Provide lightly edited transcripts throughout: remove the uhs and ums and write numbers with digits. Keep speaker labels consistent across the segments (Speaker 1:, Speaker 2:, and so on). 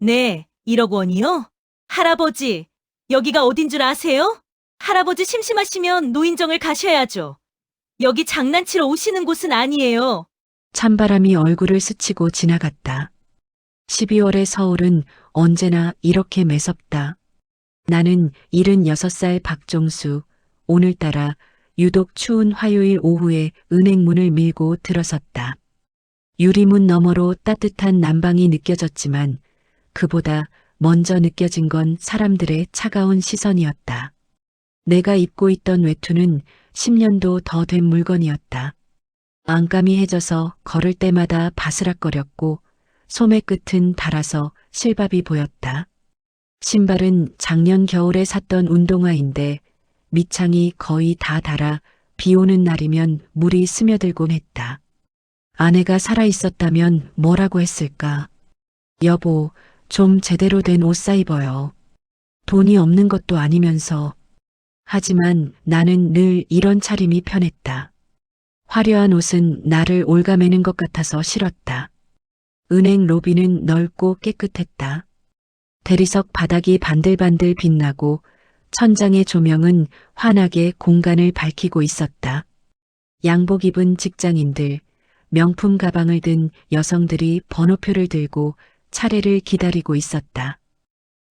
Speaker 1: 네, 1억 원이요? 할아버지, 여기가 어딘 줄 아세요? 할아버지 심심하시면 노인정을 가셔야죠. 여기 장난치러 오시는 곳은 아니에요.
Speaker 2: 찬바람이 얼굴을 스치고 지나갔다. 12월의 서울은 언제나 이렇게 매섭다. 나는 76살 박종수, 오늘따라 유독 추운 화요일 오후에 은행문을 밀고 들어섰다. 유리문 너머로 따뜻한 난방이 느껴졌지만 그보다 먼저 느껴진 건 사람들의 차가운 시선이었다. 내가 입고 있던 외투는 10년도 더 된 물건이었다. 안감이 해져서 걸을 때마다 바스락거렸고 소매 끝은 닳아서 실밥이 보였다. 신발은 작년 겨울에 샀던 운동화인데 밑창이 거의 다 닳아 비 오는 날이면 물이 스며들곤 했다. 아내가 살아있었다면 뭐라고 했을까? 여보, 좀 제대로 된 옷 사 입어요. 돈이 없는 것도 아니면서. 하지만 나는 늘 이런 차림이 편했다. 화려한 옷은 나를 올가매는 것 같아서 싫었다. 은행 로비는 넓고 깨끗했다. 대리석 바닥이 반들반들 빛나고 천장의 조명은 환하게 공간을 밝히고 있었다. 양복 입은 직장인들, 명품 가방을 든 여성들이 번호표를 들고 차례를 기다리고 있었다.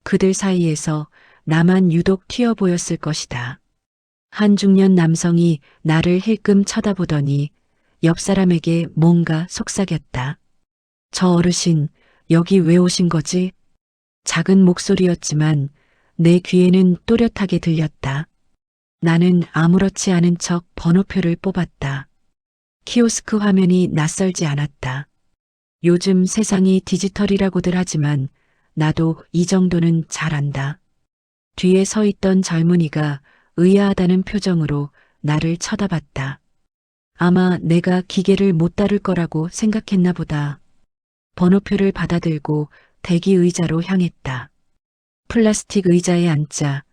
Speaker 2: 그들 사이에서 나만 유독 튀어 보였을 것이다. 한 중년 남성이 나를 힐끔 쳐다보더니 옆 사람에게 뭔가 속삭였다. 저 어르신, 여기 왜 오신 거지? 작은 목소리였지만 내 귀에는 또렷하게 들렸다. 나는 아무렇지 않은 척 번호표를 뽑았다. 키오스크 화면이 낯설지 않았다. 요즘 세상이 디지털이라고들 하지만 나도 이 정도는 잘 안다. 뒤에 서 있던 젊은이가 의아하다는 표정으로 나를 쳐다봤다. 아마 내가 기계를 못 다룰 거라고 생각했나 보다. 번호표를 받아들고 대기 의자로 향했다. 플라스틱 의자에 앉자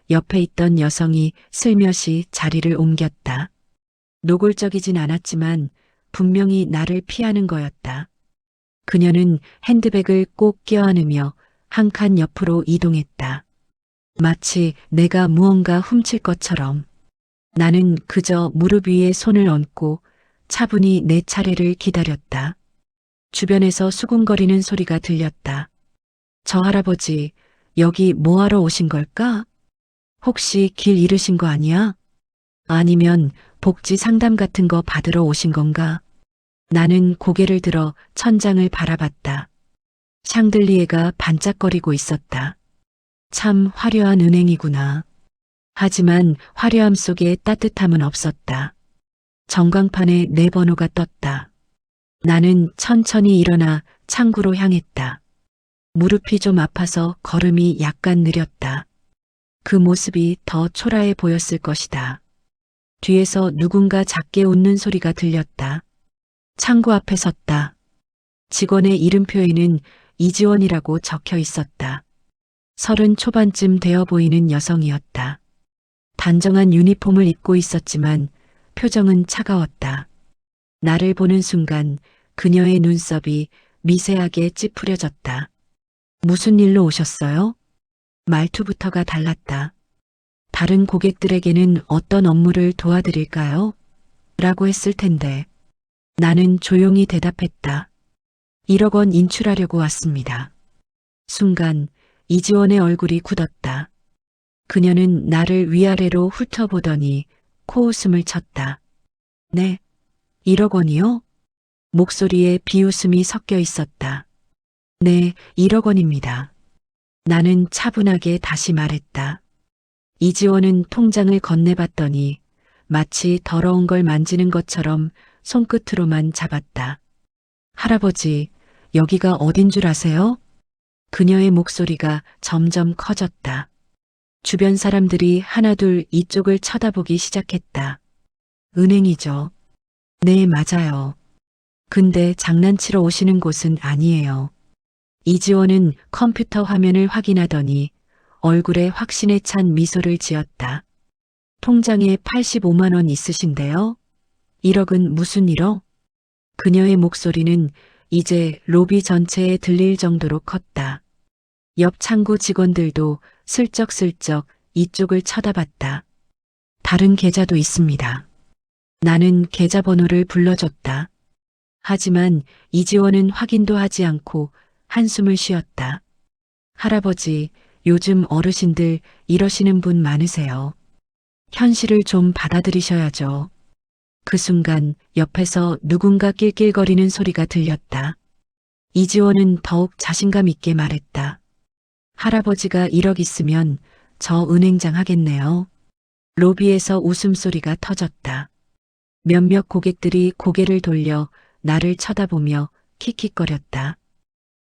Speaker 2: 옆에 있던 여성이 슬며시 자리를 옮겼다. 노골적이진 않았지만 분명히 나를 피하는 거였다. 그녀는 핸드백을 꼭 껴안으며 한 칸 옆으로 이동했다. 마치 내가 무언가 훔칠 것처럼. 나는 그저 무릎 위에 손을 얹고 차분히 내 차례를 기다렸다. 주변에서 수군거리는 소리가 들렸다. 저 할아버지, 여기 뭐하러 오신 걸까? 혹시 길 잃으신 거 아니야? 아니면 복지 상담 같은 거 받으러 오신 건가? 나는 고개를 들어 천장을 바라봤다. 샹들리에가 반짝거리고 있었다. 참 화려한 은행이구나. 하지만 화려함 속에 따뜻함은 없었다. 전광판에 내 번호가 떴다. 나는 천천히 일어나 창구로 향했다. 무릎이 좀 아파서 걸음이 약간 느렸다. 그 모습이 더 초라해 보였을 것이다. 뒤에서 누군가 작게 웃는 소리가 들렸다. 창구 앞에 섰다. 직원의 이름표에는 이지원이라고 적혀 있었다. 30 초반쯤 되어 보이는 여성이었다. 단정한 유니폼을 입고 있었지만 표정은 차가웠다. 나를 보는 순간 그녀의 눈썹이 미세하게 찌푸려졌다. 무슨 일로 오셨어요? 말투부터가 달랐다. 다른 고객들에게는 어떤 업무를 도와드릴까요? 라고 했을 텐데. 나는 조용히 대답했다. 1억 원 인출하려고 왔습니다. 순간 이지원의 얼굴이 굳었다. 그녀는 나를 위아래로 훑어보더니 코웃음을 쳤다. 네, 1억 원이요? 목소리에 비웃음이 섞여 있었다. 네, 1억 원입니다. 나는 차분하게 다시 말했다. 이지원은 통장을 건네봤더니 마치 더러운 걸 만지는 것처럼 손끝으로만 잡았다. 할아버지, 여기가 어딘 줄 아세요? 그녀의 목소리가 점점 커졌다. 주변 사람들이 하나둘 이쪽을 쳐다보기 시작했다. 은행이죠. 네, 맞아요. 근데 장난치러 오시는 곳은 아니에요. 이지원은 컴퓨터 화면을 확인하더니 얼굴에 확신에 찬 미소를 지었다. 통장에 85만 원 있으신데요? 1억은 무슨 1억? 그녀의 목소리는 이제 로비 전체에 들릴 정도로 컸다. 옆 창구 직원들도 슬쩍슬쩍 이쪽을 쳐다봤다. 다른 계좌도 있습니다. 나는 계좌번호를 불러줬다. 하지만 이지원은 확인도 하지 않고 한숨을 쉬었다. 할아버지, 요즘 어르신들 이러시는 분 많으세요. 현실을 좀 받아들이셔야죠. 그 순간 옆에서 누군가 낄낄거리는 소리가 들렸다. 이지원은 더욱 자신감 있게 말했다. 할아버지가 1억 있으면 저 은행장 하겠네요. 로비에서 웃음소리가 터졌다. 몇몇 고객들이 고개를 돌려 나를 쳐다보며 킥킥거렸다.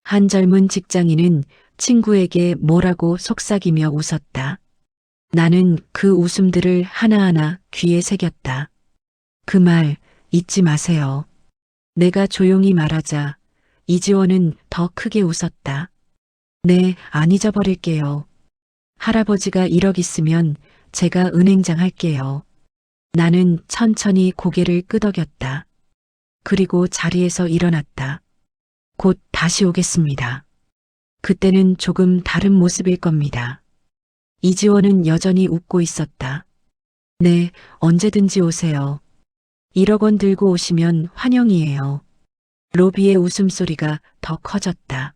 Speaker 2: 한 젊은 직장인은 친구에게 뭐라고 속삭이며 웃었다. 나는 그 웃음들을 하나하나 귀에 새겼다. 그 말 잊지 마세요. 내가 조용히 말하자 이지원은 더 크게 웃었다. 네, 안 잊어버릴게요. 할아버지가 1억 있으면 제가 은행장 할게요. 나는 천천히 고개를 끄덕였다. 그리고 자리에서 일어났다. 곧 다시 오겠습니다. 그때는 조금 다른 모습일 겁니다. 이지원은 여전히 웃고 있었다. 네, 언제든지 오세요. 1억 원 들고 오시면 환영이에요. 로비의 웃음소리가 더 커졌다.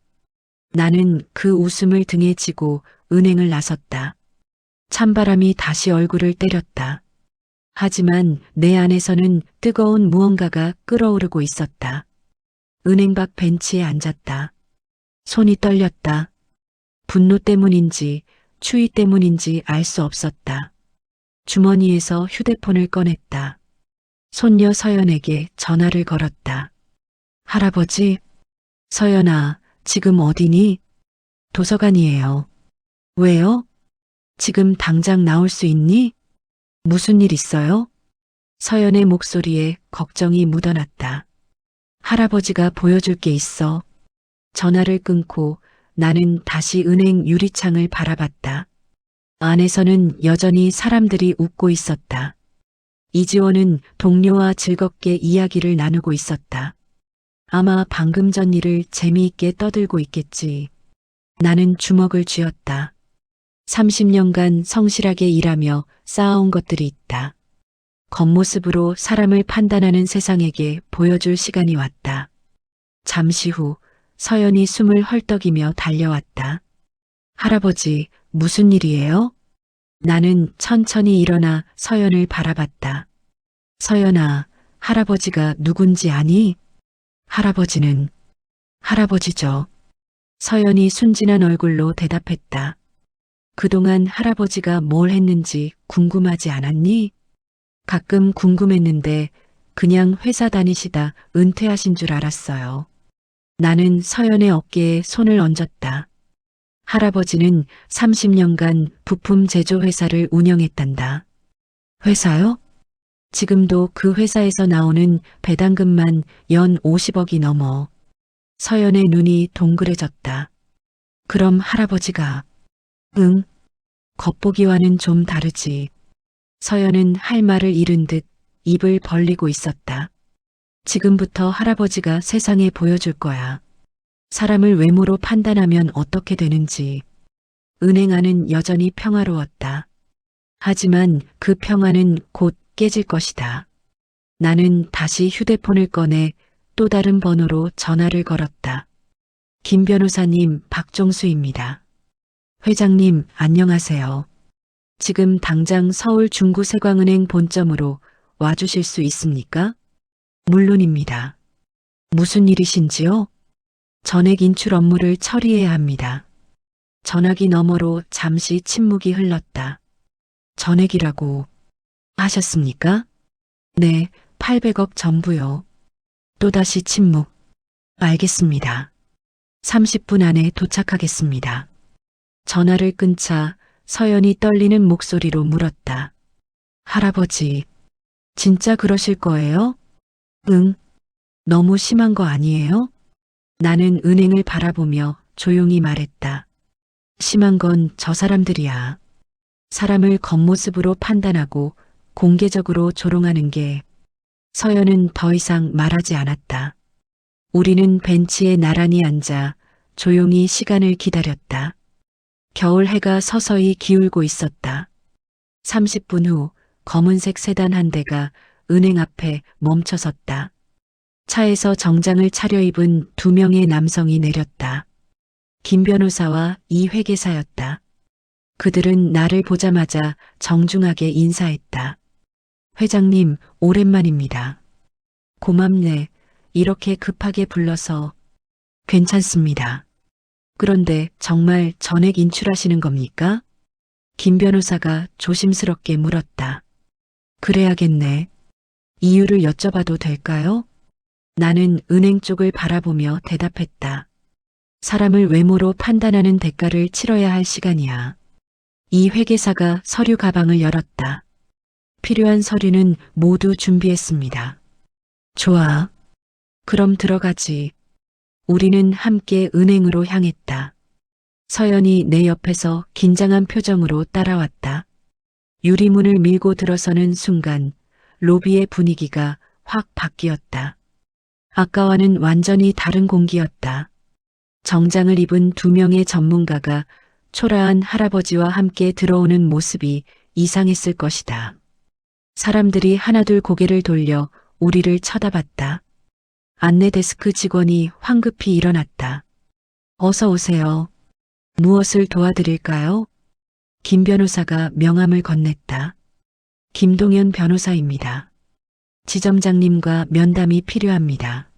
Speaker 2: 나는 그 웃음을 등에 지고 은행을 나섰다. 찬바람이 다시 얼굴을 때렸다. 하지만 내 안에서는 뜨거운 무언가가 끓어오르고 있었다. 은행 밖 벤치에 앉았다. 손이 떨렸다. 분노 때문인지 추위 때문인지 알 수 없었다. 주머니에서 휴대폰을 꺼냈다. 손녀 서연에게 전화를 걸었다. 할아버지, 서연아, 지금 어디니? 도서관이에요. 왜요? 지금 당장 나올 수 있니? 무슨 일 있어요? 서연의 목소리에 걱정이 묻어났다. 할아버지가 보여줄 게 있어. 전화를 끊고 나는 다시 은행 유리창을 바라봤다. 안에서는 여전히 사람들이 웃고 있었다. 이지원은 동료와 즐겁게 이야기를 나누고 있었다. 아마 방금 전 일을 재미있게 떠들고 있겠지. 나는 주먹을 쥐었다. 30년간 성실하게 일하며 쌓아온 것들이 있다. 겉모습으로 사람을 판단하는 세상에게 보여줄 시간이 왔다. 잠시 후 서연이 숨을 헐떡이며 달려왔다. 할아버지, 무슨 일이에요? 나는 천천히 일어나 서연을 바라봤다. 서연아, 할아버지가 누군지 아니? 할아버지는 할아버지죠. 서연이 순진한 얼굴로 대답했다. 그동안 할아버지가 뭘 했는지 궁금하지 않았니? 가끔 궁금했는데 그냥 회사 다니시다 은퇴하신 줄 알았어요. 나는 서연의 어깨에 손을 얹었다. 할아버지는 30년간 부품 제조 회사를 운영했단다. 회사요? 지금도 그 회사에서 나오는 배당금만 연 50억이 넘어. 서연의 눈이 동그래졌다. 그럼 할아버지가 응, 겉보기와는 좀 다르지. 서연은 할 말을 잃은 듯 입을 벌리고 있었다. 지금부터 할아버지가 세상에 보여줄 거야. 사람을 외모로 판단하면 어떻게 되는지. 은행 안은 여전히 평화로웠다. 하지만 그 평화는 곧 깨질 것이다. 나는 다시 휴대폰을 꺼내 또 다른 번호로 전화를 걸었다. 김 변호사님, 박종수입니다. 회장님, 안녕하세요. 지금 당장 서울 중구세광은행 본점으로 와주실 수 있습니까? 물론입니다. 무슨 일이신지요? 전액 인출 업무를 처리해야 합니다. 전화기 너머로 잠시 침묵이 흘렀다. 전액이라고 하셨습니까? 네, 800억 전부요. 또다시 침묵. 알겠습니다. 30분 안에 도착하겠습니다. 전화를 끊자 서연이 떨리는 목소리로 물었다. 할아버지, 진짜 그러실 거예요? 응. 너무 심한 거 아니에요? 나는 은행을 바라보며 조용히 말했다. 심한 건 저 사람들이야. 사람을 겉모습으로 판단하고 공개적으로 조롱하는 게. 서연은 더 이상 말하지 않았다. 우리는 벤치에 나란히 앉아 조용히 시간을 기다렸다. 겨울 해가 서서히 기울고 있었다. 30분 후 검은색 세단 한 대가 은행 앞에 멈춰섰다. 차에서 정장을 차려입은 두 명의 남성이 내렸다. 김 변호사와 이 회계사였다. 그들은 나를 보자마자 정중하게 인사했다. 회장님, 오랜만입니다. 고맙네. 이렇게 급하게 불러서. 괜찮습니다. 그런데 정말 전액 인출하시는 겁니까? 김 변호사가 조심스럽게 물었다. 그래야겠네. 이유를 여쭤봐도 될까요? 나는 은행 쪽을 바라보며 대답했다. 사람을 외모로 판단하는 대가를 치러야 할 시간이야. 이 회계사가 서류 가방을 열었다. 필요한 서류는 모두 준비했습니다. 좋아. 그럼 들어가지. 우리는 함께 은행으로 향했다. 서연이 내 옆에서 긴장한 표정으로 따라왔다. 유리문을 밀고 들어서는 순간 로비의 분위기가 확 바뀌었다. 아까와는 완전히 다른 공기였다. 정장을 입은 두 명의 전문가가 초라한 할아버지와 함께 들어오는 모습이 이상했을 것이다. 사람들이 하나둘 고개를 돌려 우리를 쳐다봤다. 안내 데스크 직원이 황급히 일어났다. 어서 오세요. 무엇을 도와드릴까요? 김 변호사가 명함을 건넸다. 김동현 변호사입니다. 지점장님과 면담이 필요합니다.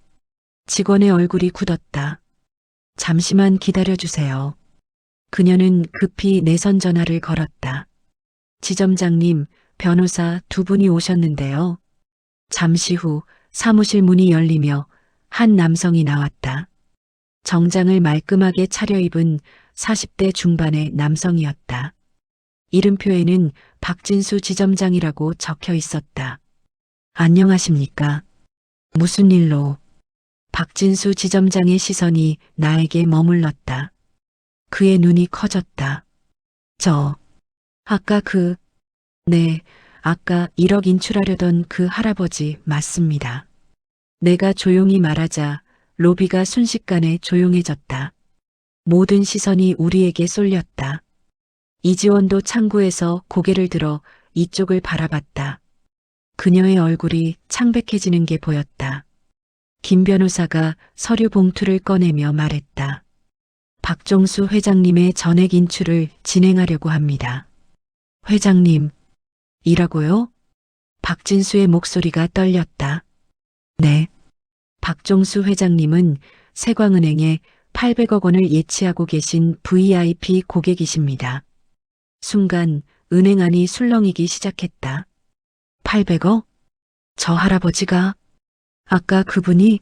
Speaker 2: 직원의 얼굴이 굳었다. 잠시만 기다려주세요. 그녀는 급히 내선 전화를 걸었다. 지점장님, 변호사 두 분이 오셨는데요. 잠시 후 사무실 문이 열리며 한 남성이 나왔다. 정장을 말끔하게 차려입은 40대 중반의 남성이었다. 이름표에는 박진수 지점장이라고 적혀 있었다. 안녕하십니까? 무슨 일로? 박진수 지점장의 시선이 나에게 머물렀다. 그의 눈이 커졌다. 아까 네, 아까 1억 인출하려던 그 할아버지 맞습니다. 내가 조용히 말하자 로비가 순식간에 조용해졌다. 모든 시선이 우리에게 쏠렸다. 이지원도 창구에서 고개를 들어 이쪽을 바라봤다. 그녀의 얼굴이 창백해지는 게 보였다. 김 변호사가 서류 봉투를 꺼내며 말했다. 박종수 회장님의 전액 인출을 진행하려고 합니다. 회장님, 이라고요? 박진수의 목소리가 떨렸다. 네. 박종수 회장님은 세광은행에 800억 원을 예치하고 계신 VIP 고객이십니다. 순간 은행 안이 술렁이기 시작했다. 800억? 저 할아버지가? 아까 그분이?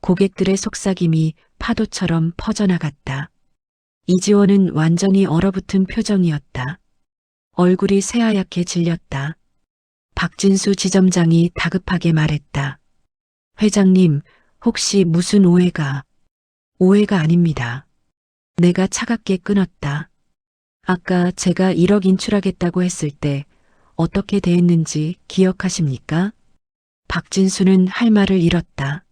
Speaker 2: 고객들의 속삭임이 파도처럼 퍼져나갔다. 이지원은 완전히 얼어붙은 표정이었다. 얼굴이 새하얗게 질렸다. 박진수 지점장이 다급하게 말했다. 회장님, 혹시 무슨 오해가? 오해가 아닙니다. 내가 차갑게 끊었다. 아까 제가 1억 인출하겠다고 했을 때 어떻게 대했는지 기억하십니까? 박진수는 할 말을 잃었다.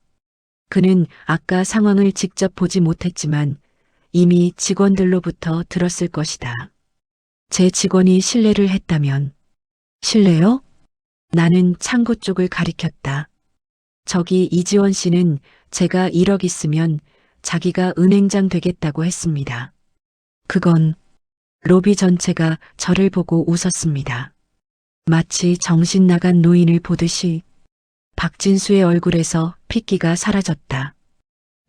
Speaker 2: 그는 아까 상황을 직접 보지 못했지만 이미 직원들로부터 들었을 것이다. 제 직원이 실례를 했다면. 실례요? 나는 창구 쪽을 가리켰다. 저기 이지원 씨는 제가 1억 있으면 자기가 은행장 되겠다고 했습니다. 그건 로비 전체가 저를 보고 웃었습니다. 마치 정신 나간 노인을 보듯이. 박진수의 얼굴에서 핏기가 사라졌다.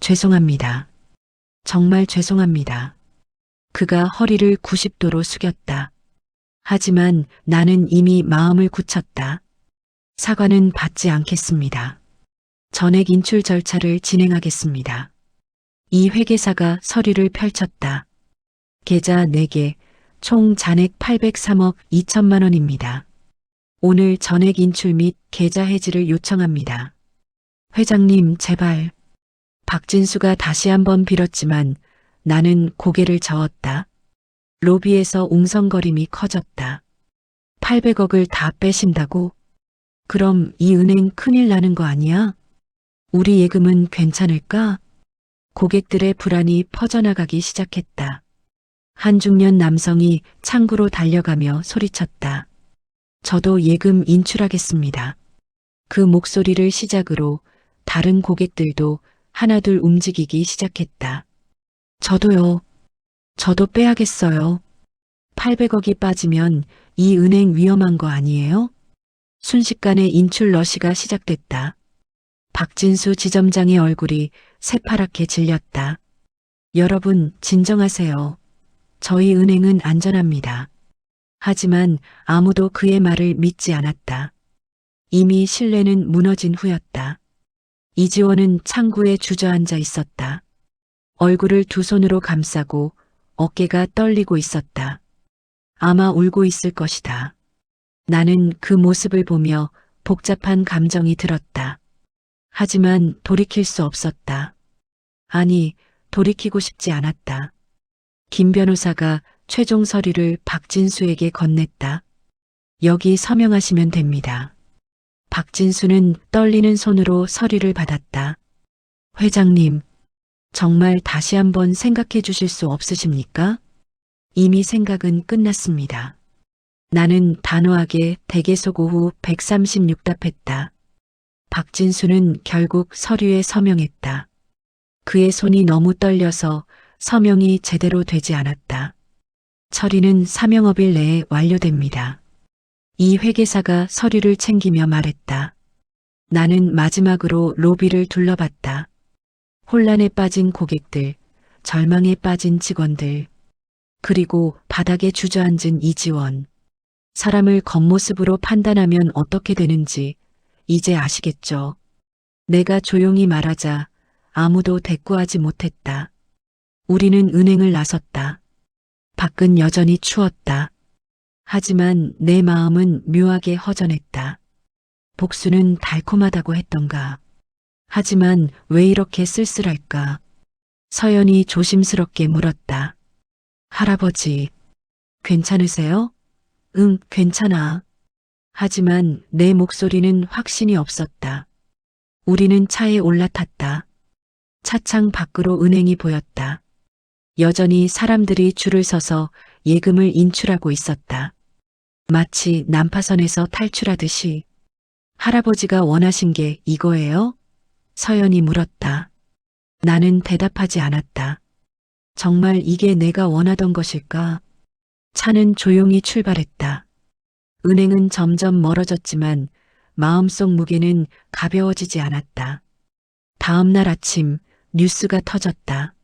Speaker 2: 죄송합니다. 정말 죄송합니다. 그가 허리를 90도로 숙였다. 하지만 나는 이미 마음을 굳혔다. 사과는 받지 않겠습니다. 전액 인출 절차를 진행하겠습니다. 이 회계사가 서류를 펼쳤다. 계좌 4개, 총 잔액 803억 2천만 원입니다. 오늘 전액 인출 및 계좌 해지를 요청합니다. 회장님, 제발. 박진수가 다시 한번 빌었지만 나는 고개를 저었다. 로비에서 웅성거림이 커졌다. 800억을 다 빼신다고? 그럼 이 은행 큰일 나는 거 아니야? 우리 예금은 괜찮을까? 고객들의 불안이 퍼져나가기 시작했다. 한 중년 남성이 창구로 달려가며 소리쳤다. 저도 예금 인출하겠습니다. 그 목소리를 시작으로 다른 고객들도 하나둘 움직이기 시작했다. 저도요. 저도 빼야겠어요. 800억이 빠지면 이 은행 위험한 거 아니에요? 순식간에 인출 러시가 시작됐다. 박진수 지점장의 얼굴이 새파랗게 질렸다. 여러분, 진정하세요. 저희 은행은 안전합니다. 하지만 아무도 그의 말을 믿지 않았다. 이미 신뢰는 무너진 후였다. 이지원은 창구에 주저앉아 있었다. 얼굴을 두 손으로 감싸고 어깨가 떨리고 있었다. 아마 울고 있을 것이다. 나는 그 모습을 보며 복잡한 감정이 들었다. 하지만 돌이킬 수 없었다. 아니, 돌이키고 싶지 않았다. 김 변호사가 최종 서류를 박진수에게 건넸다. 여기 서명하시면 됩니다. 박진수는 떨리는 손으로 서류를 받았다. 회장님, 정말 다시 한번 생각해 주실 수 없으십니까? 이미 생각은 끝났습니다. 나는 단호하게 대개속 오후 136 답했다. 박진수는 결국 서류에 서명했다. 그의 손이 너무 떨려서 서명이 제대로 되지 않았다. 처리는 사명업일 내에 완료됩니다. 이 회계사가 서류를 챙기며 말했다. 나는 마지막으로 로비를 둘러봤다. 혼란에 빠진 고객들, 절망에 빠진 직원들, 그리고 바닥에 주저앉은 이지원. 사람을 겉모습으로 판단하면 어떻게 되는지 이제 아시겠죠? 내가 조용히 말하자 아무도 대꾸하지 못했다. 우리는 은행을 나섰다. 밖은 여전히 추웠다. 하지만 내 마음은 묘하게 허전했다. 복수는 달콤하다고 했던가. 하지만 왜 이렇게 쓸쓸할까? 서연이 조심스럽게 물었다. 할아버지, 괜찮으세요? 응, 괜찮아. 하지만 내 목소리는 확신이 없었다. 우리는 차에 올라탔다. 차창 밖으로 은행이 보였다. 여전히 사람들이 줄을 서서 예금을 인출하고 있었다. 마치 난파선에서 탈출하듯이. 할아버지가 원하신 게 이거예요? 서연이 물었다. 나는 대답하지 않았다. 정말 이게 내가 원하던 것일까? 차는 조용히 출발했다. 은행은 점점 멀어졌지만 마음속 무게는 가벼워지지 않았다. 다음 날 아침 뉴스가 터졌다.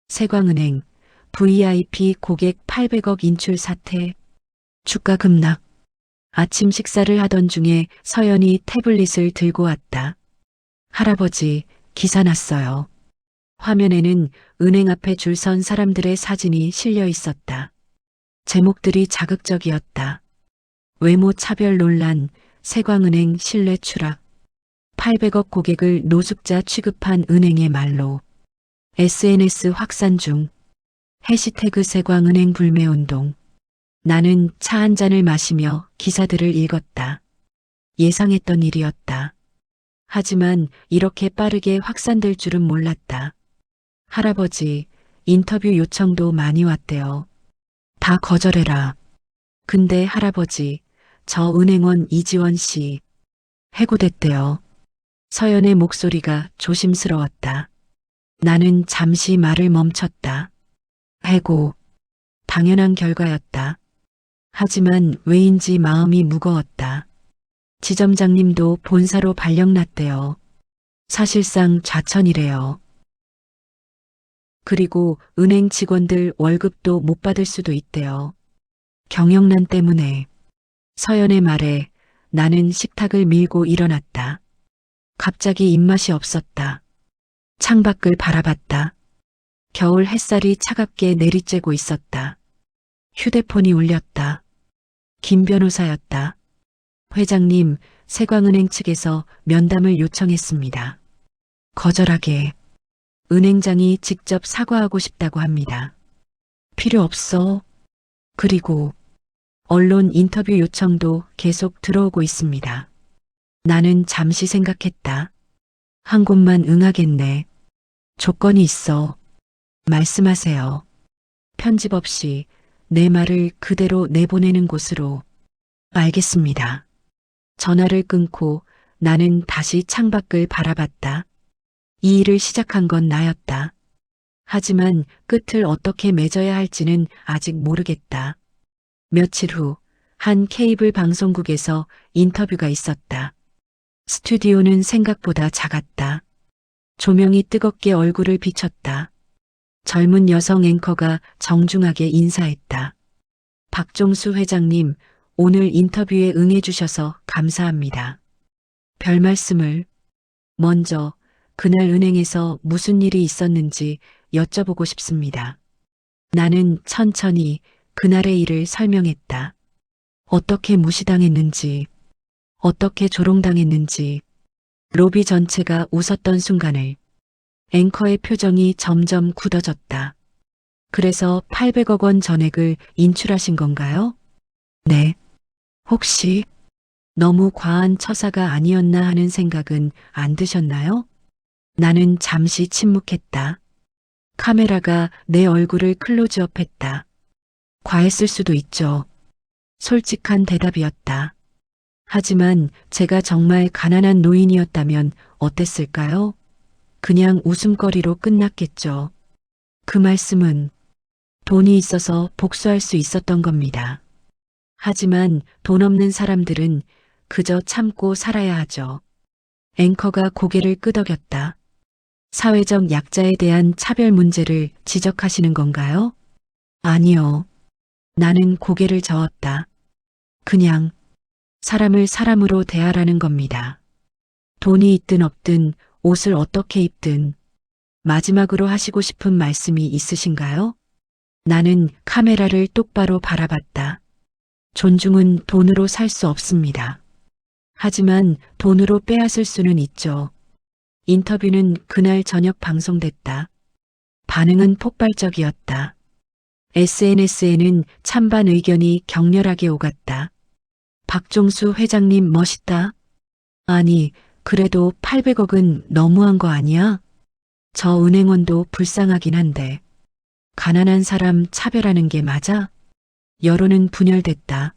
Speaker 2: 세광은행 VIP 고객 800억 인출 사태. 주가 급락. 아침 식사를 하던 중에 서연이 태블릿을 들고 왔다. 할아버지, 기사 났어요. 화면에는 은행 앞에 줄 선 사람들의 사진이 실려 있었다. 제목들이 자극적이었다. 외모 차별 논란, 세광은행 신뢰 추락, 800억 고객을 노숙자 취급한 은행의 말로, SNS 확산 중, 해시태그 세광은행 불매운동. 나는 차 한 잔을 마시며 기사들을 읽었다. 예상했던 일이었다. 하지만 이렇게 빠르게 확산될 줄은 몰랐다. 할아버지, 인터뷰 요청도 많이 왔대요. 다 거절해라. 근데 할아버지, 저 은행원 이지원 씨 해고됐대요. 서연의 목소리가 조심스러웠다. 나는 잠시 말을 멈췄다. 해고. 당연한 결과였다. 하지만 왜인지 마음이 무거웠다. 지점장님도 본사로 발령났대요. 사실상 좌천이래요. 그리고 은행 직원들 월급도 못 받을 수도 있대요. 경영난 때문에. 서연의 말에 나는 식탁을 밀고 일어났다. 갑자기 입맛이 없었다. 창밖을 바라봤다. 겨울 햇살이 차갑게 내리쬐고 있었다. 휴대폰이 울렸다. 김 변호사였다. 회장님, 세광은행 측에서 면담을 요청했습니다. 거절하게. 은행장이 직접 사과하고 싶다고 합니다. 필요 없어. 그리고 언론 인터뷰 요청도 계속 들어오고 있습니다. 나는 잠시 생각했다. 한 곳만 응하겠네. 조건이 있어. 말씀하세요. 편집 없이 내 말을 그대로 내보내는 곳으로. 알겠습니다. 전화를 끊고 나는 다시 창밖을 바라봤다. 이 일을 시작한 건 나였다. 하지만 끝을 어떻게 맺어야 할지는 아직 모르겠다. 며칠 후 한 케이블 방송국에서 인터뷰가 있었다. 스튜디오는 생각보다 작았다. 조명이 뜨겁게 얼굴을 비쳤다. 젊은 여성 앵커가 정중하게 인사했다. 박종수 회장님, 오늘 인터뷰에 응해주셔서 감사합니다. 별 말씀을. 먼저 그날 은행에서 무슨 일이 있었는지 여쭤보고 싶습니다. 나는 천천히 그날의 일을 설명했다. 어떻게 무시당했는지, 어떻게 조롱당했는지, 로비 전체가 웃었던 순간을. 앵커의 표정이 점점 굳어졌다. 그래서 800억 원 전액을 인출하신 건가요? 네. 혹시 너무 과한 처사가 아니었나 하는 생각은 안 드셨나요? 나는 잠시 침묵했다. 카메라가 내 얼굴을 클로즈업했다. 과했을 수도 있죠. 솔직한 대답이었다. 하지만 제가 정말 가난한 노인이었다면 어땠을까요? 그냥 웃음거리로 끝났겠죠. 그 말씀은 돈이 있어서 복수할 수 있었던 겁니다. 하지만 돈 없는 사람들은 그저 참고 살아야 하죠. 앵커가 고개를 끄덕였다. 사회적 약자에 대한 차별 문제를 지적하시는 건가요? 아니요. 나는 고개를 저었다. 그냥 사람을 사람으로 대하라는 겁니다. 돈이 있든 없든 옷을 어떻게 입든. 마지막으로 하시고 싶은 말씀이 있으신가요? 나는 카메라를 똑바로 바라봤다. 존중은 돈으로 살 수 없습니다. 하지만 돈으로 빼앗을 수는 있죠. 인터뷰는 그날 저녁 방송됐다. 반응은 폭발적이었다. SNS에는 찬반 의견이 격렬하게 오갔다. 박종수 회장님 멋있다. 아니, 그래도 800억은 너무한 거 아니야? 저 은행원도 불쌍하긴 한데. 가난한 사람 차별하는 게 맞아? 여론은 분열됐다.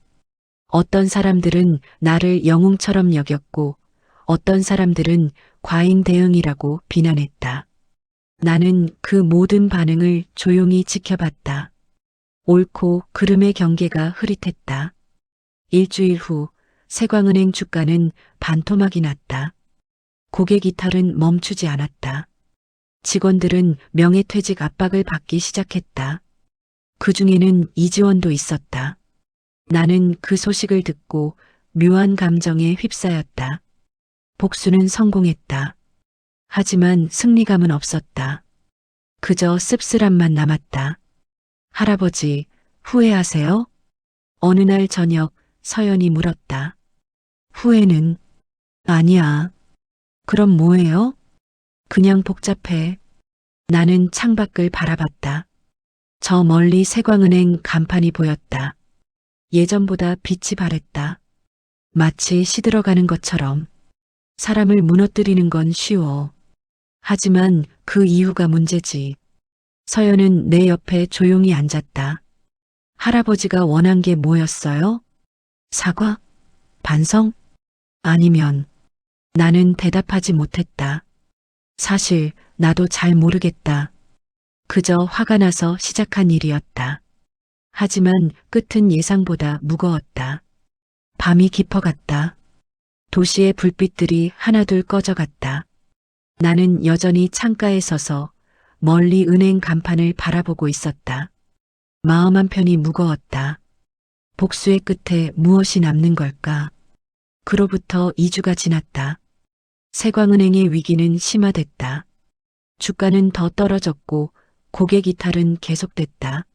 Speaker 2: 어떤 사람들은 나를 영웅처럼 여겼고 어떤 사람들은 과잉 대응이라고 비난했다. 나는 그 모든 반응을 조용히 지켜봤다. 옳고 그름의 경계가 흐릿했다. 일주일 후 세광은행 주가는 반토막이 났다. 고객 이탈은 멈추지 않았다. 직원들은 명예퇴직 압박을 받기 시작했다. 그 중에는 이지원도 있었다. 나는 그 소식을 듣고 묘한 감정에 휩싸였다. 복수는 성공했다. 하지만 승리감은 없었다. 그저 씁쓸함만 남았다. 할아버지, 후회하세요? 어느 날 저녁 서연이 물었다. 후회는? 아니야. 그럼 뭐예요? 그냥 복잡해. 나는 창밖을 바라봤다. 저 멀리 세광은행 간판이 보였다. 예전보다 빛이 바랬다. 마치 시들어가는 것처럼. 사람을 무너뜨리는 건 쉬워. 하지만 그 이유가 문제지. 서연은 내 옆에 조용히 앉았다. 할아버지가 원한 게 뭐였어요? 사과? 반성? 아니면 나는 대답하지 못했다. 사실 나도 잘 모르겠다. 그저 화가 나서 시작한 일이었다. 하지만 끝은 예상보다 무거웠다. 밤이 깊어갔다. 도시의 불빛들이 하나둘 꺼져갔다. 나는 여전히 창가에 서서 멀리 은행 간판을 바라보고 있었다. 마음 한편이 무거웠다. 복수의 끝에 무엇이 남는 걸까? 그로부터 2주가 지났다. 세광은행의 위기는 심화됐다. 주가는 더 떨어졌고 고객 이탈은 계속됐다.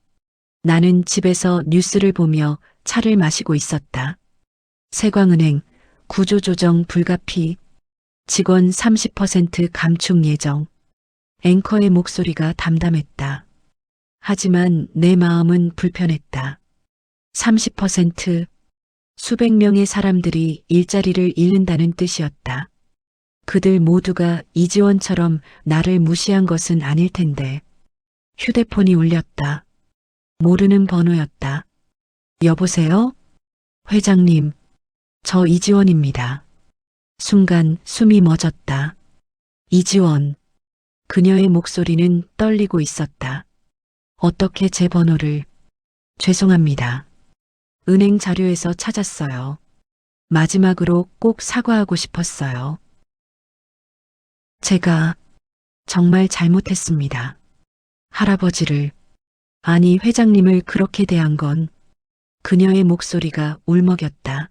Speaker 2: 나는 집에서 뉴스를 보며 차를 마시고 있었다. 세광은행 구조조정 불가피, 직원 30% 감축 예정. 앵커의 목소리가 담담했다. 하지만 내 마음은 불편했다. 30%, 수백 명의 사람들이 일자리를 잃는다는 뜻이었다. 그들 모두가 이지원처럼 나를 무시한 것은 아닐 텐데. 휴대폰이 울렸다. 모르는 번호였다. 여보세요? 회장님, 저 이지원입니다. 순간 숨이 멎었다. 이지원. 그녀의 목소리는 떨리고 있었다. 어떻게 제 번호를... 죄송합니다. 은행 자료에서 찾았어요. 마지막으로 꼭 사과하고 싶었어요. 제가 정말 잘못했습니다. 할아버지를, 아니 회장님을 그렇게 대한 건... 그녀의 목소리가 울먹였다.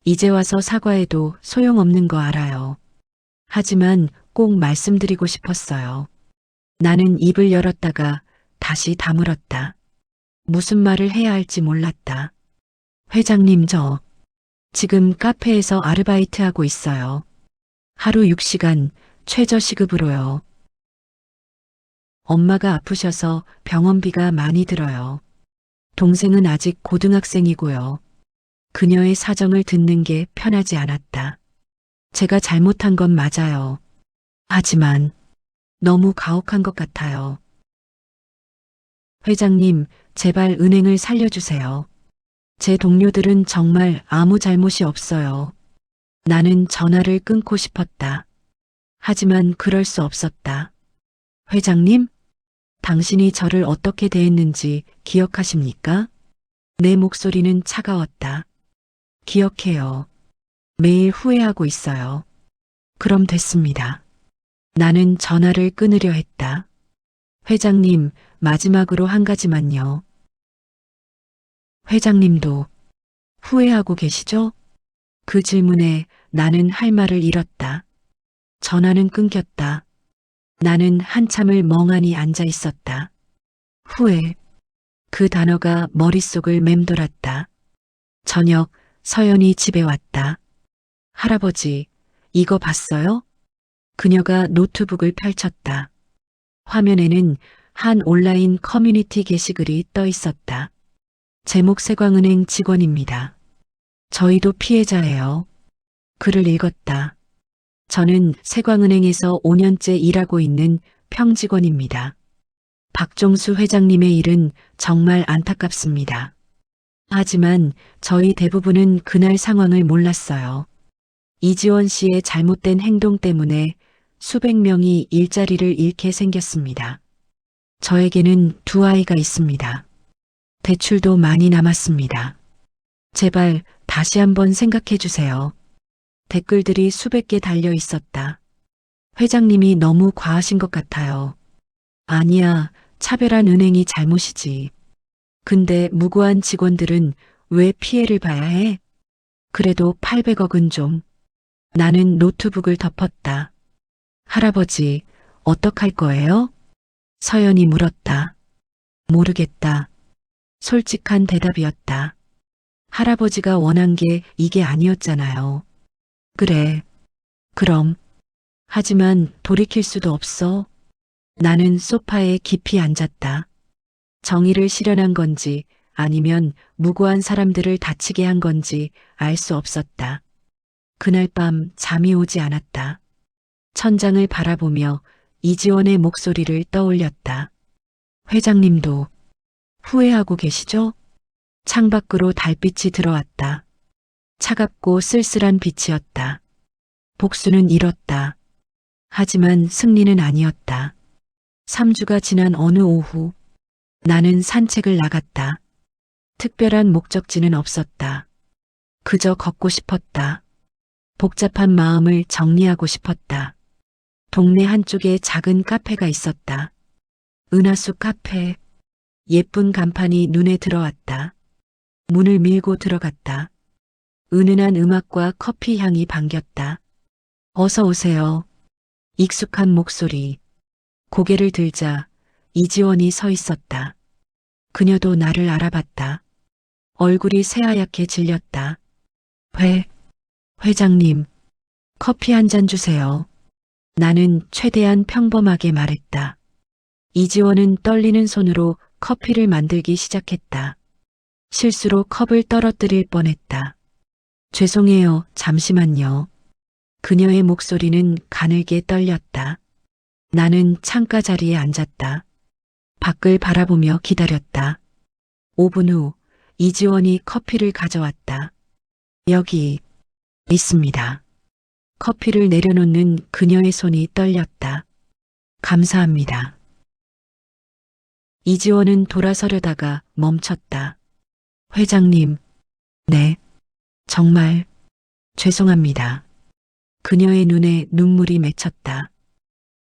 Speaker 2: 이제 와서 사과해도 소용없는 거 알아요. 하지만 꼭 말씀드리고 싶었어요. 나는 입을 열었다가 다시 다물었다. 무슨 말을 해야 할지 몰랐다. 회장님, 저 지금 카페에서 아르바이트하고 있어요. 하루 6시간 최저시급으로요. 엄마가 아프셔서 병원비가 많이 들어요. 동생은 아직 고등학생이고요. 그녀의 사정을 듣는 게 편하지 않았다. 제가 잘못한 건 맞아요. 하지만 너무 가혹한 것 같아요. 회장님, 제발 은행을 살려주세요. 제 동료들은 정말 아무 잘못이 없어요. 나는 전화를 끊고 싶었다. 하지만 그럴 수 없었다. 회장님, 당신이 저를 어떻게 대했는지 기억하십니까? 내 목소리는 차가웠다. 기억해요. 매일 후회하고 있어요. 그럼 됐습니다. 나는 전화를 끊으려 했다. 회장님, 마지막으로 한 가지만요. 회장님도 후회하고 계시죠? 그 질문에 나는 할 말을 잃었다. 전화는 끊겼다. 나는 한참을 멍하니 앉아 있었다. 후회. 그 단어가 머릿속을 맴돌았다. 저녁, 서연이 집에 왔다. 할아버지, 이거 봤어요? 그녀가 노트북을 펼쳤다. 화면에는 한 온라인 커뮤니티 게시글이 떠 있었다. 제목 세광은행 직원입니다. 저희도 피해자예요. 글을 읽었다. 저는 세광은행에서 5년째 일하고 있는 평직원입니다. 박종수 회장님의 일은 정말 안타깝습니다. 하지만 저희 대부분은 그날 상황을 몰랐어요. 이지원 씨의 잘못된 행동 때문에 수백 명이 일자리를 잃게 생겼습니다. 저에게는 두 아이가 있습니다. 대출도 많이 남았습니다. 제발 다시 한번 생각해 주세요. 댓글들이 수백 개 달려 있었다. 회장님이 너무 과하신 것 같아요. 아니야, 차별한 은행이 잘못이지. 근데 무고한 직원들은 왜 피해를 봐야 해? 그래도 800억은 좀. 나는 노트북을 덮었다. 할아버지, 어떡할 거예요? 서연이 물었다. 모르겠다. 솔직한 대답이었다. 할아버지가 원한 게 이게 아니었잖아요. 그래. 그럼. 하지만 돌이킬 수도 없어. 나는 소파에 깊이 앉았다. 정의를 실현한 건지 아니면 무고한 사람들을 다치게 한 건지 알 수 없었다. 그날 밤 잠이 오지 않았다. 천장을 바라보며 이지원의 목소리를 떠올렸다. 회장님도 후회하고 계시죠? 창밖으로 달빛이 들어왔다. 차갑고 쓸쓸한 빛이었다. 복수는 이뤘다. 하지만 승리는 아니었다. 3주가 지난 어느 오후, 나는 산책을 나갔다. 특별한 목적지는 없었다. 그저 걷고 싶었다. 복잡한 마음을 정리하고 싶었다. 동네 한쪽에 작은 카페가 있었다. 은하수 카페. 예쁜 간판이 눈에 들어왔다. 문을 밀고 들어갔다. 은은한 음악과 커피 향이 반겼다. 어서 오세요. 익숙한 목소리. 고개를 들자 이지원이 서 있었다. 그녀도 나를 알아봤다. 얼굴이 새하얗게 질렸다. 회장님, 커피 한 잔 주세요. 나는 최대한 평범하게 말했다. 이지원은 떨리는 손으로 커피를 만들기 시작했다. 실수로 컵을 떨어뜨릴 뻔했다. 죄송해요, 잠시만요. 그녀의 목소리는 가늘게 떨렸다. 나는 창가 자리에 앉았다. 밖을 바라보며 기다렸다. 5분 후 이지원이 커피를 가져왔다. 여기 있습니다. 커피를 내려놓는 그녀의 손이 떨렸다. 감사합니다. 이지원은 돌아서려다가 멈췄다. 회장님, 네, 정말 죄송합니다. 그녀의 눈에 눈물이 맺혔다.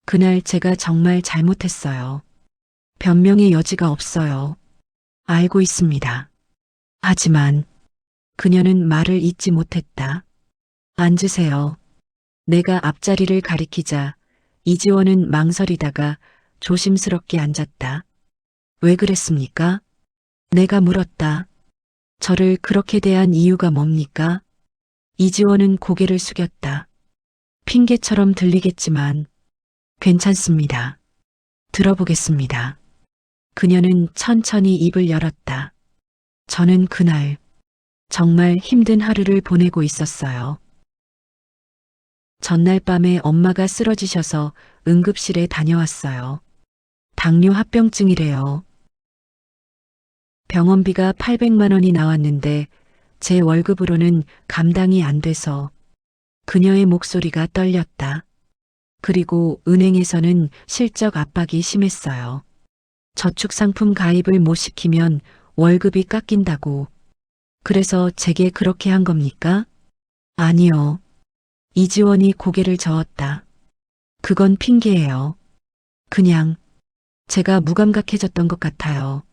Speaker 2: 그날 제가 정말 잘못했어요. 변명의 여지가 없어요. 알고 있습니다. 하지만 그녀는 말을 잇지 못했다. 앉으세요. 내가 앞자리를 가리키자 이지원은 망설이다가 조심스럽게 앉았다. 왜 그랬습니까? 내가 물었다. 저를 그렇게 대한 이유가 뭡니까? 이지원은 고개를 숙였다. 핑계처럼 들리겠지만 괜찮습니다. 들어보겠습니다. 그녀는 천천히 입을 열었다. 저는 그날 정말 힘든 하루를 보내고 있었어요. 전날 밤에 엄마가 쓰러지셔서 응급실에 다녀왔어요. 당뇨 합병증이래요. 병원비가 800만 원이 나왔는데 제 월급으로는 감당이 안 돼서 그녀의 목소리가 떨렸다. 그리고 은행에서는 실적 압박이 심했어요. 저축상품 가입을 못 시키면 월급이 깎인다고. 그래서 제게 그렇게 한 겁니까? 아니요. 이지원이 고개를 저었다. 그건 핑계예요. 그냥 제가 무감각해졌던 것 같아요.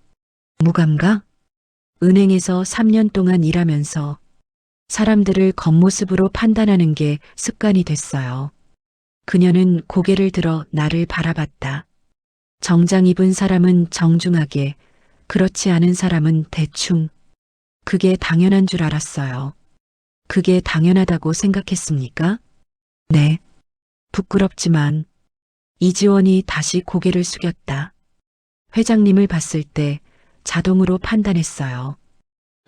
Speaker 2: 무감각? 은행에서 3년 동안 일하면서 사람들을 겉모습으로 판단하는 게 습관이 됐어요. 그녀는 고개를 들어 나를 바라봤다. 정장 입은 사람은 정중하게, 그렇지 않은 사람은 대충. 그게 당연한 줄 알았어요. 그게 당연하다고 생각했습니까? 네. 부끄럽지만 이지원이 다시 고개를 숙였다. 회장님을 봤을 때 자동으로 판단했어요.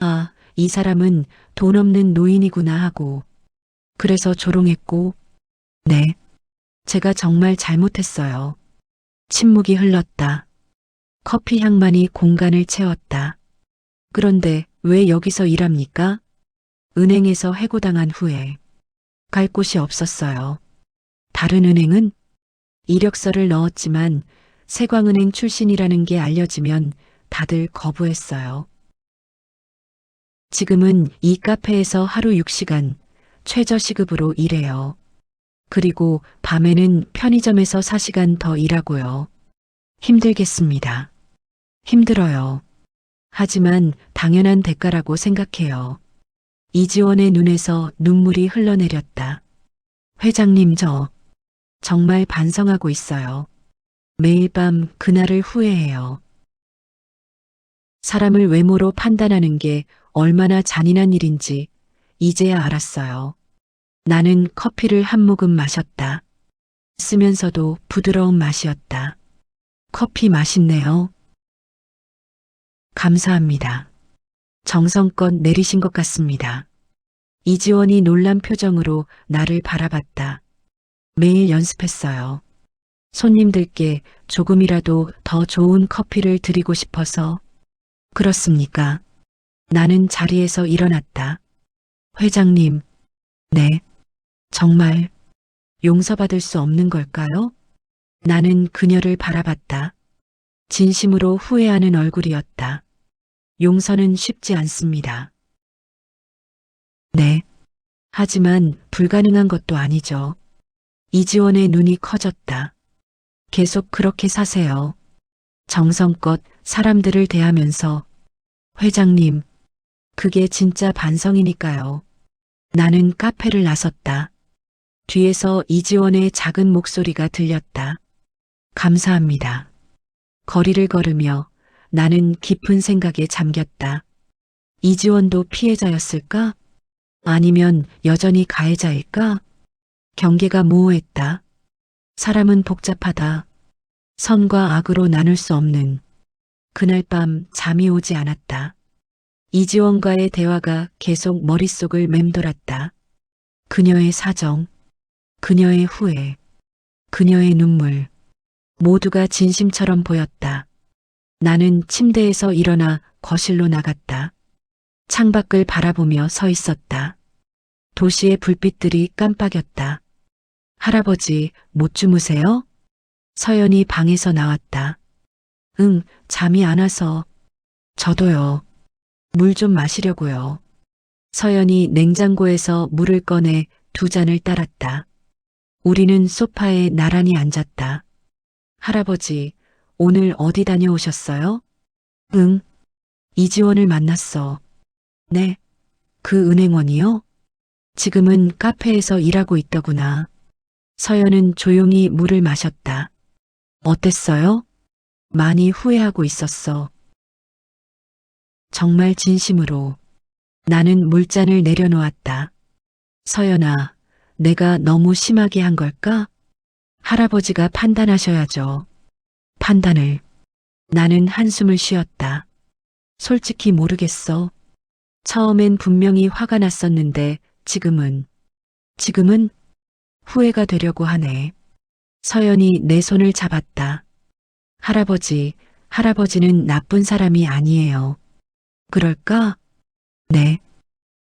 Speaker 2: 아, 이 사람은 돈 없는 노인이구나 하고. 그래서 조롱했고, 네. 제가 정말 잘못했어요. 침묵이 흘렀다. 커피 향만이 공간을 채웠다. 그런데 왜 여기서 일합니까? 은행에서 해고당한 후에 갈 곳이 없었어요. 다른 은행은 이력서를 넣었지만 세광은행 출신이라는 게 알려지면 다들 거부했어요. 지금은 이 카페에서 하루 6시간 최저시급으로 일해요. 그리고 밤에는 편의점에서 4시간 더 일하고요. 힘들겠습니다. 힘들어요. 하지만 당연한 대가라고 생각해요. 이지원의 눈에서 눈물이 흘러내렸다. 회장님, 저 정말 반성하고 있어요. 매일 밤 그날을 후회해요. 사람을 외모로 판단하는 게 얼마나 잔인한 일인지 이제야 알았어요. 나는 커피를 한 모금 마셨다. 쓰면서도 부드러운 맛이었다. 커피 맛있네요. 감사합니다. 정성껏 내리신 것 같습니다. 이지원이 놀란 표정으로 나를 바라봤다. 매일 연습했어요. 손님들께 조금이라도 더 좋은 커피를 드리고 싶어서. 그렇습니까? 나는 자리에서 일어났다. 회장님, 네. 정말 용서받을 수 없는 걸까요? 나는 그녀를 바라봤다. 진심으로 후회하는 얼굴이었다. 용서는 쉽지 않습니다. 네. 하지만 불가능한 것도 아니죠. 이지원의 눈이 커졌다. 계속 그렇게 사세요. 정성껏 사람들을 대하면서. 회장님, 그게 진짜 반성이니까요. 나는 카페를 나섰다. 뒤에서 이지원의 작은 목소리가 들렸다. 감사합니다. 거리를 걸으며 나는 깊은 생각에 잠겼다. 이지원도 피해자였을까? 아니면 여전히 가해자일까? 경계가 모호했다. 사람은 복잡하다. 선과 악으로 나눌 수 없는. 그날 밤 잠이 오지 않았다. 이지원과의 대화가 계속 머릿속을 맴돌았다. 그녀의 사정, 그녀의 후회, 그녀의 눈물, 모두가 진심처럼 보였다. 나는 침대에서 일어나 거실로 나갔다. 창밖을 바라보며 서 있었다. 도시의 불빛들이 깜빡였다. 할아버지, 못 주무세요? 서연이 방에서 나왔다. 응, 잠이 안 와서. 저도요. 물 좀 마시려고요. 서연이 냉장고에서 물을 꺼내 2잔을 따랐다. 우리는 소파에 나란히 앉았다. 할아버지, 오늘 어디 다녀오셨어요? 응, 이지원을 만났어. 네, 그 은행원이요? 지금은 카페에서 일하고 있더구나. 서연은 조용히 물을 마셨다. 어땠어요? 많이 후회하고 있었어. 정말 진심으로. 나는 물잔을 내려놓았다. 서연아, 내가 너무 심하게 한 걸까? 할아버지가 판단하셔야죠. 판단을. 나는 한숨을 쉬었다. 솔직히 모르겠어. 처음엔 분명히 화가 났었는데 지금은 후회가 되려고 하네. 서연이 내 손을 잡았다. 할아버지는 나쁜 사람이 아니에요. 그럴까? 네.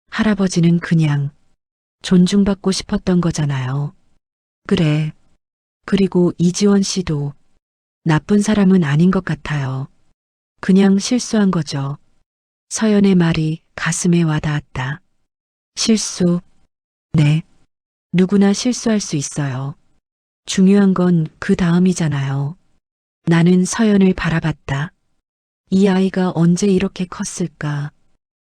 Speaker 2: 할아버지는 그냥 존중받고 싶었던 거잖아요. 그래. 그리고 이지원 씨도 나쁜 사람은 아닌 것 같아요. 그냥 실수한 거죠. 서연의 말이 가슴에 와닿았다. 실수. 네. 누구나 실수할 수 있어요. 중요한 건 그 다음이잖아요. 나는 서연을 바라봤다. 이 아이가 언제 이렇게 컸을까?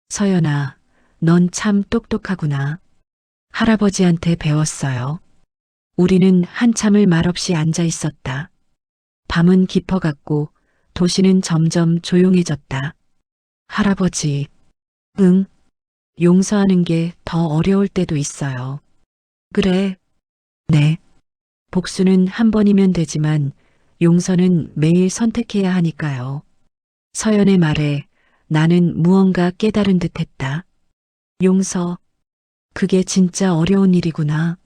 Speaker 2: 서연아, 넌 참 똑똑하구나. 할아버지한테 배웠어요. 우리는 한참을 말없이 앉아 있었다. 밤은 깊어갔고 도시는 점점 조용해졌다. 할아버지, 응, 용서하는 게 더 어려울 때도 있어요. 그래, 네. 복수는 한 번이면 되지만 용서는 매일 선택해야 하니까요. 서연의 말에 나는 무언가 깨달은 듯 했다. 용서, 그게 진짜 어려운 일이구나.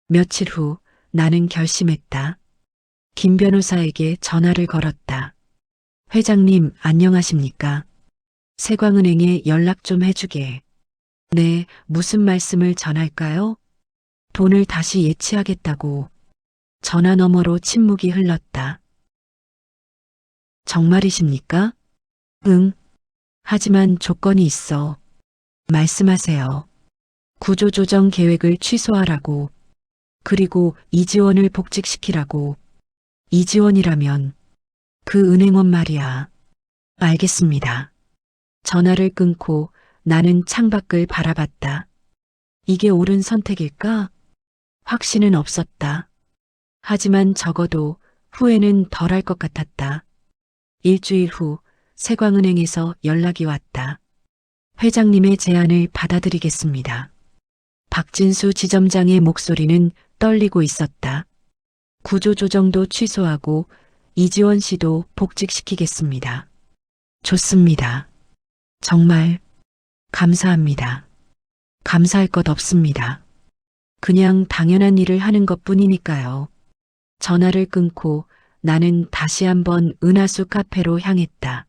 Speaker 2: 며칠 후 나는 결심했다. 김 변호사에게 전화를 걸었다. 회장님, 안녕하십니까? 세광은행에 연락 좀 해주게. 네, 무슨 말씀을 전할까요? 돈을 다시 예치하겠다고. 전화 너머로 침묵이 흘렀다. 정말이십니까? 응. 하지만 조건이 있어. 말씀하세요. 구조조정 계획을 취소하라고. 그리고 이지원을 복직시키라고. 이지원이라면 그 은행원 말이야. 알겠습니다. 전화를 끊고 나는 창밖을 바라봤다. 이게 옳은 선택일까? 확신은 없었다. 하지만 적어도 후회는 덜할 것 같았다. 일주일 후 세광은행에서 연락이 왔다. 회장님의 제안을 받아들이겠습니다. 박진수 지점장의 목소리는 떨리고 있었다. 구조조정도 취소하고 이지원 씨도 복직시키겠습니다. 좋습니다. 정말 감사합니다. 감사할 것 없습니다. 그냥 당연한 일을 하는 것 뿐이니까요. 전화를 끊고 나는 다시 한번 은하수 카페로 향했다.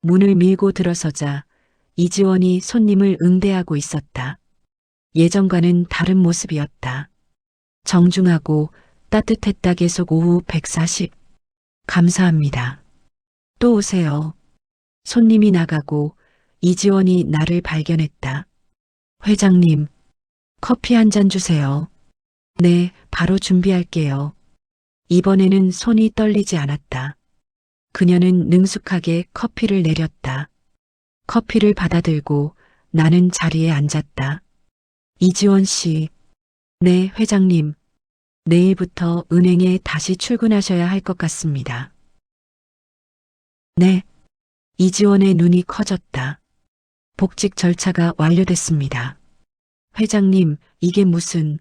Speaker 2: 문을 밀고 들어서자 이지원이 손님을 응대하고 있었다. 예전과는 다른 모습이었다. 정중하고 따뜻했다. 계속 오후 140. 감사합니다. 또 오세요. 손님이 나가고 이지원이 나를 발견했다. 회장님, 커피 한 잔 주세요. 네, 바로 준비할게요. 이번에는 손이 떨리지 않았다. 그녀는 능숙하게 커피를 내렸다. 커피를 받아들고 나는 자리에 앉았다. 이지원 씨. 네, 회장님. 내일부터 은행에 다시 출근하셔야 할 것 같습니다. 네. 이지원의 눈이 커졌다. 복직 절차가 완료됐습니다. 회장님, 이게 무슨...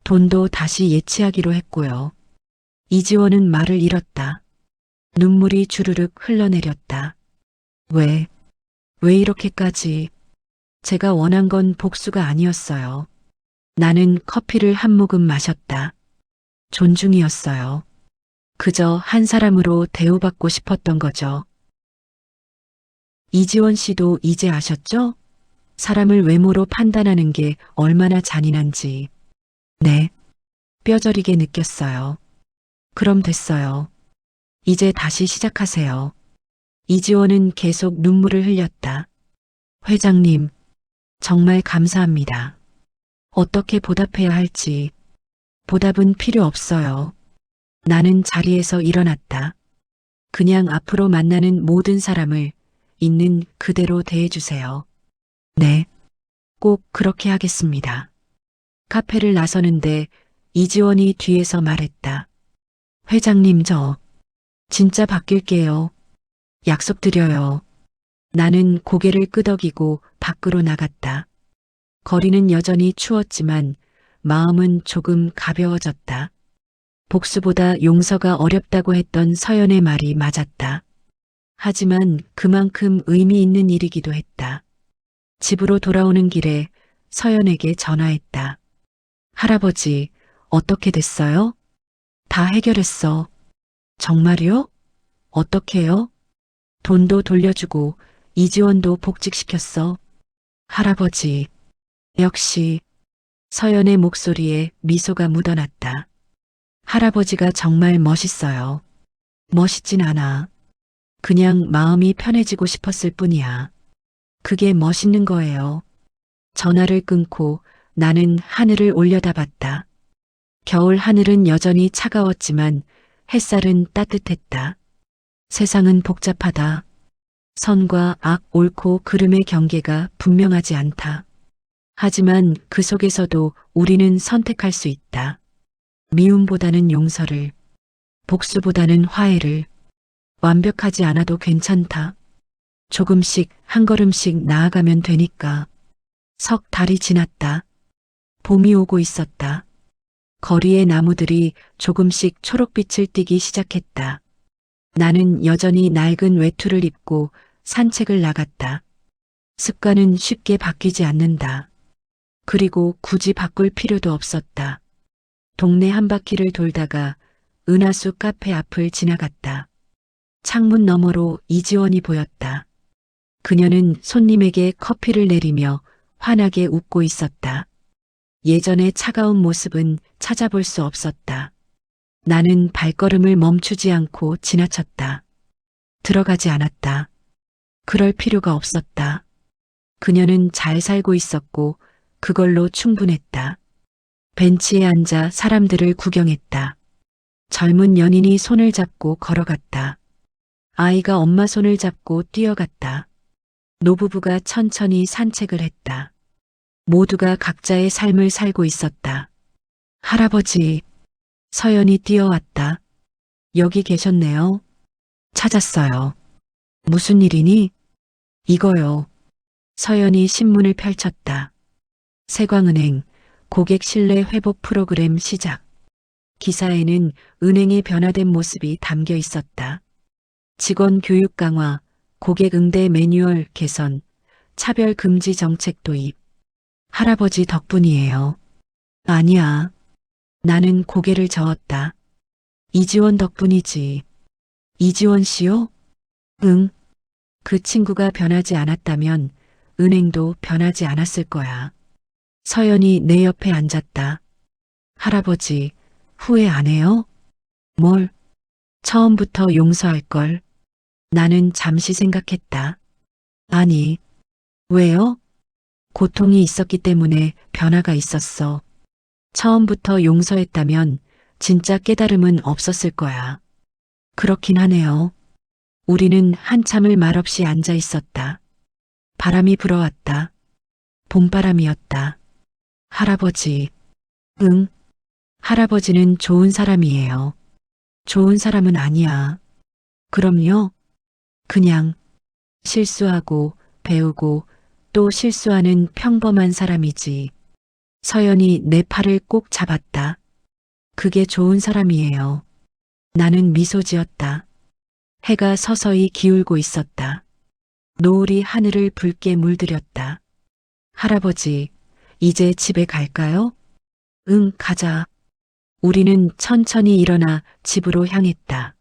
Speaker 2: 돈도 다시 예치하기로 했고요. 이지원은 말을 잃었다. 눈물이 주르륵 흘러내렸다. 왜 이렇게까지... 제가 원한 건 복수가 아니었어요. 나는 커피를 한 모금 마셨다. 존중이었어요. 그저 한 사람으로 대우받고 싶었던 거죠. 이지원 씨도 이제 아셨죠? 사람을 외모로 판단하는 게 얼마나 잔인한지. 네. 뼈저리게 느꼈어요. 그럼 됐어요. 이제 다시 시작하세요. 이지원은 계속 눈물을 흘렸다. 회장님, 정말 감사합니다. 어떻게 보답해야 할지. 보답은 필요 없어요. 나는 자리에서 일어났다. 그냥 앞으로 만나는 모든 사람을 있는 그대로 대해주세요. 네, 꼭 그렇게 하겠습니다. 카페를 나서는데 이지원이 뒤에서 말했다. 회장님, 저 진짜 바뀔게요. 약속드려요. 나는 고개를 끄덕이고 밖으로 나갔다. 거리는 여전히 추웠지만 마음은 조금 가벼워졌다. 복수보다 용서가 어렵다고 했던 서연의 말이 맞았다. 하지만 그만큼 의미 있는 일이기도 했다. 집으로 돌아오는 길에 서연에게 전화했다. 할아버지, 어떻게 됐어요? 다 해결했어. 정말요? 어떻게요? 돈도 돌려주고 이지원도 복직시켰어. 할아버지, 역시 서연의 목소리에 미소가 묻어났다. 할아버지가 정말 멋있어요. 멋있진 않아. 그냥 마음이 편해지고 싶었을 뿐이야. 그게 멋있는 거예요. 전화를 끊고 나는 하늘을 올려다봤다. 겨울 하늘은 여전히 차가웠지만 햇살은 따뜻했다. 세상은 복잡하다. 선과 악, 옳고 그름의 경계가 분명하지 않다. 하지만 그 속에서도 우리는 선택할 수 있다. 미움보다는 용서를, 복수보다는 화해를. 완벽하지 않아도 괜찮다. 조금씩 한 걸음씩 나아가면 되니까. 석 달이 지났다. 봄이 오고 있었다. 거리의 나무들이 조금씩 초록빛을 띠기 시작했다. 나는 여전히 낡은 외투를 입고 산책을 나갔다. 습관은 쉽게 바뀌지 않는다. 그리고 굳이 바꿀 필요도 없었다. 동네 한 바퀴를 돌다가 은하수 카페 앞을 지나갔다. 창문 너머로 이지원이 보였다. 그녀는 손님에게 커피를 내리며 환하게 웃고 있었다. 예전의 차가운 모습은 찾아볼 수 없었다. 나는 발걸음을 멈추지 않고 지나쳤다. 들어가지 않았다. 그럴 필요가 없었다. 그녀는 잘 살고 있었고 그걸로 충분했다. 벤치에 앉아 사람들을 구경했다. 젊은 연인이 손을 잡고 걸어갔다. 아이가 엄마 손을 잡고 뛰어갔다. 노부부가 천천히 산책을 했다. 모두가 각자의 삶을 살고 있었다. 할아버지, 서연이 뛰어왔다. 여기 계셨네요. 찾았어요. 무슨 일이니? 이거요. 서연이 신문을 펼쳤다. 세광은행 고객 신뢰 회복 프로그램 시작. 기사에는 은행의 변화된 모습이 담겨 있었다. 직원 교육 강화, 고객 응대 매뉴얼 개선, 차별 금지 정책 도입. 할아버지 덕분이에요. 아니야. 나는 고개를 저었다. 이지원 덕분이지. 이지원 씨요? 응. 그 친구가 변하지 않았다면 은행도 변하지 않았을 거야. 서연이 내 옆에 앉았다. 할아버지, 후회 안 해요? 뭘? 처음부터 용서할 걸. 나는 잠시 생각했다. 아니, 왜요? 고통이 있었기 때문에 변화가 있었어. 처음부터 용서했다면 진짜 깨달음은 없었을 거야. 그렇긴 하네요. 우리는 한참을 말없이 앉아 있었다. 바람이 불어왔다. 봄바람이었다. 할아버지. 응. 할아버지는 좋은 사람이에요. 좋은 사람은 아니야. 그럼요. 그냥 실수하고 배우고 또 실수하는 평범한 사람이지. 서연이 내 팔을 꼭 잡았다. 그게 좋은 사람이에요. 나는 미소 지었다. 해가 서서히 기울고 있었다. 노을이 하늘을 붉게 물들였다. 할아버지, 이제 집에 갈까요? 응, 가자. 우리는 천천히 일어나 집으로 향했다.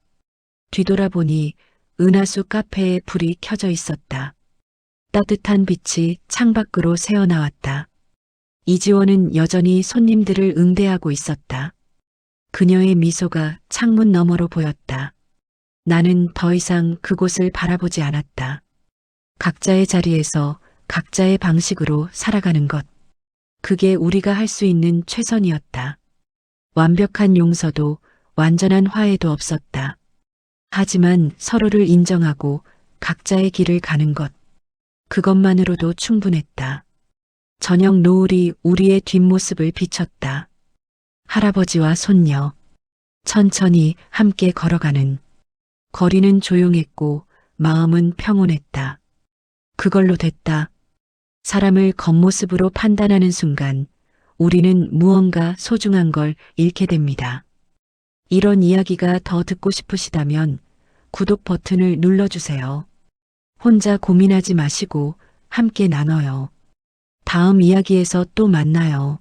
Speaker 2: 뒤돌아보니 은하수 카페에 불이 켜져 있었다. 따뜻한 빛이 창밖으로 새어나왔다. 이지원은 여전히 손님들을 응대하고 있었다. 그녀의 미소가 창문 너머로 보였다. 나는 더 이상 그곳을 바라보지 않았다. 각자의 자리에서 각자의 방식으로 살아가는 것. 그게 우리가 할 수 있는 최선이었다. 완벽한 용서도 완전한 화해도 없었다. 하지만 서로를 인정하고 각자의 길을 가는 것. 그것만으로도 충분했다. 저녁 노을이 우리의 뒷모습을 비췄다. 할아버지와 손녀. 천천히 함께 걸어가는. 거리는 조용했고 마음은 평온했다. 그걸로 됐다. 사람을 겉모습으로 판단하는 순간 우리는 무언가 소중한 걸 잃게 됩니다. 이런 이야기가 더 듣고 싶으시다면 구독 버튼을 눌러주세요. 혼자 고민하지 마시고 함께 나눠요. 다음 이야기에서 또 만나요.